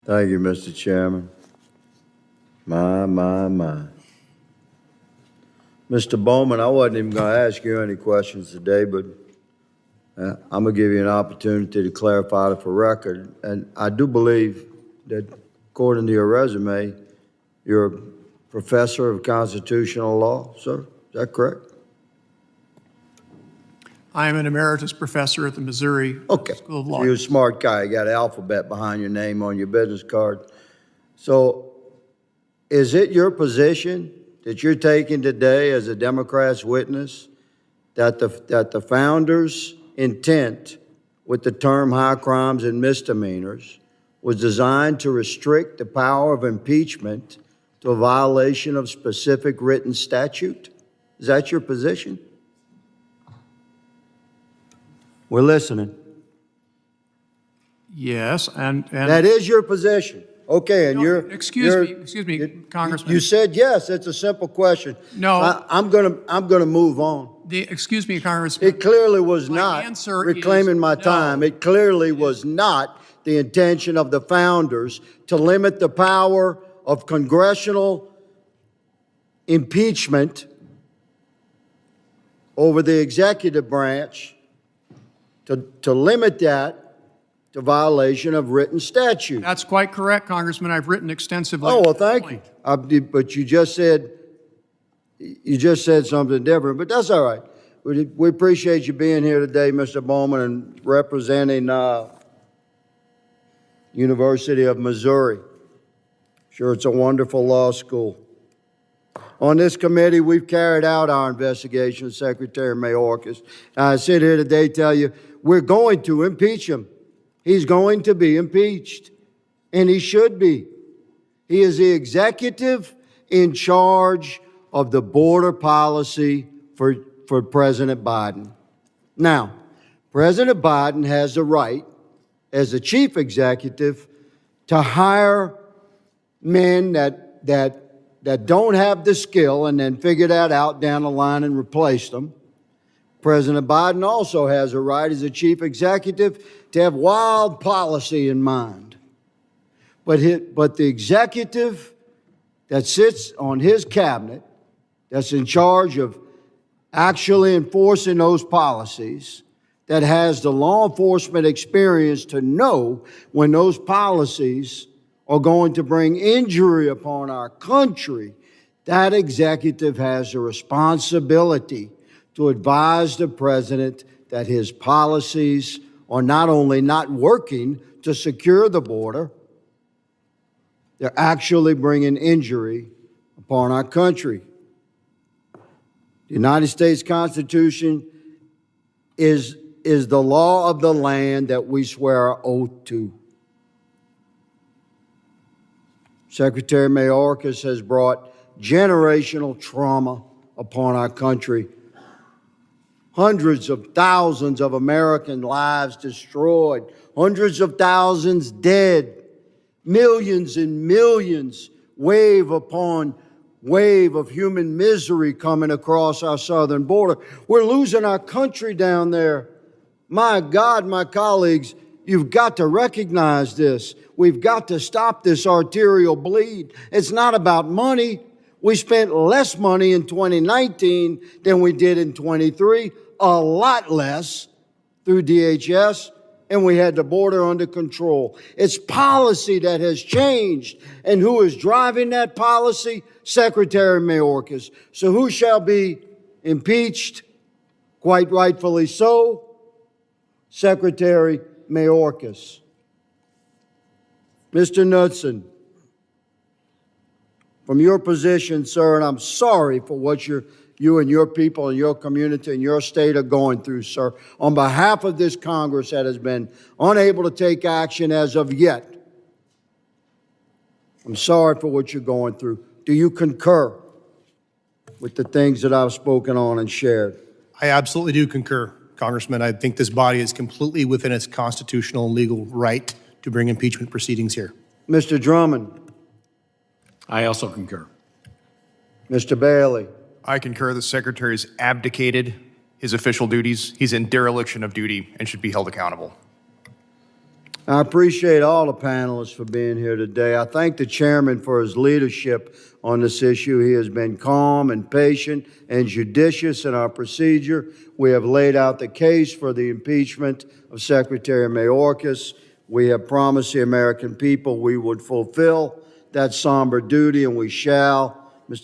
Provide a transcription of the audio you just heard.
Thank you, Mr. Chairman. My. Mr. Bowman, I wasn't even going to ask you any questions today, but I'm going to give you an opportunity to clarify it for record. And I do believe that, according to your resume, you're a professor of constitutional law, sir. Is that correct? I am an emeritus professor at the Missouri School of Law. So you're a smart guy. You got an alphabet behind your name on your business card. So is it your position that you're taking today as a Democrat's witness that the founders' intent with the term high crimes and misdemeanors was designed to restrict the power of impeachment to a violation of specific written statute? Is that your position? We're listening. Yes, and that is your position. Okay, and no, excuse me, Congressman. You said yes. It's a simple question. No, I'm gonna move on. Excuse me, Congressman. It clearly was not reclaiming my time. It clearly was not the intention of the founders to limit the power of congressional impeachment over the executive branch, to limit that to violation of written statute. That's quite correct, Congressman. I've written extensively. Oh, well, thank you. But you just said something different, but that's all right. We appreciate you being here today, Mr. Bowman, and representing University of Missouri. Sure, it's a wonderful law school. On this committee, we've carried out our investigation of Secretary Myorkas. I sit here today to tell you, we're going to impeach him. He's going to be impeached, and he should be. He is the executive in charge of the border policy for President Biden. Now, President Biden has the right, as the chief executive, to hire men that don't have the skill and then figure that out down the line and replace them. President Biden also has a right as a chief executive to have wild policy in mind. But the executive that sits on his cabinet, that's in charge of actually enforcing those policies, that has the law enforcement experience to know when those policies are going to bring injury upon our country, that executive has a responsibility to advise the president that his policies are not only not working to secure the border, they're actually bringing injury upon our country. The United States Constitution is the law of the land that we swear our oath to. Secretary Myorkas has brought generational trauma upon our country. Hundreds of thousands of American lives destroyed, hundreds of thousands dead, millions and millions, wave upon wave of human misery coming across our southern border. We're losing our country down there. My God, my colleagues, you've got to recognize this. We've got to stop this arterial bleed. It's not about money. We spent less money in 2019 than we did in 23, a lot less through DHS, and we had the border under control. It's policy that has changed. And who is driving that policy? Secretary Myorkas. So who shall be impeached? Quite rightfully so, Secretary Myorkas. Mr. Knudsen, from your position, sir, and I'm sorry for what you and your people and your community and your state are going through, sir, on behalf of this Congress that has been unable to take action as of yet, I'm sorry for what you're going through. Do you concur with the things that I've spoken on and shared? I absolutely do concur, Congressman. I think this body is completely within its constitutional and legal right to bring impeachment proceedings here. Mr. Drummond. I also concur. Mr. Bailey. I concur the Secretary's abdicated his official duties. He's in dereliction of duty and should be held accountable. I appreciate all the panelists for being here today. I thank the chairman for his leadership on this issue. He has been calm and patient and judicious in our procedure. We have laid out the case for the impeachment of Secretary Myorkas. We have promised the American people we would fulfill that somber duty, and we shall.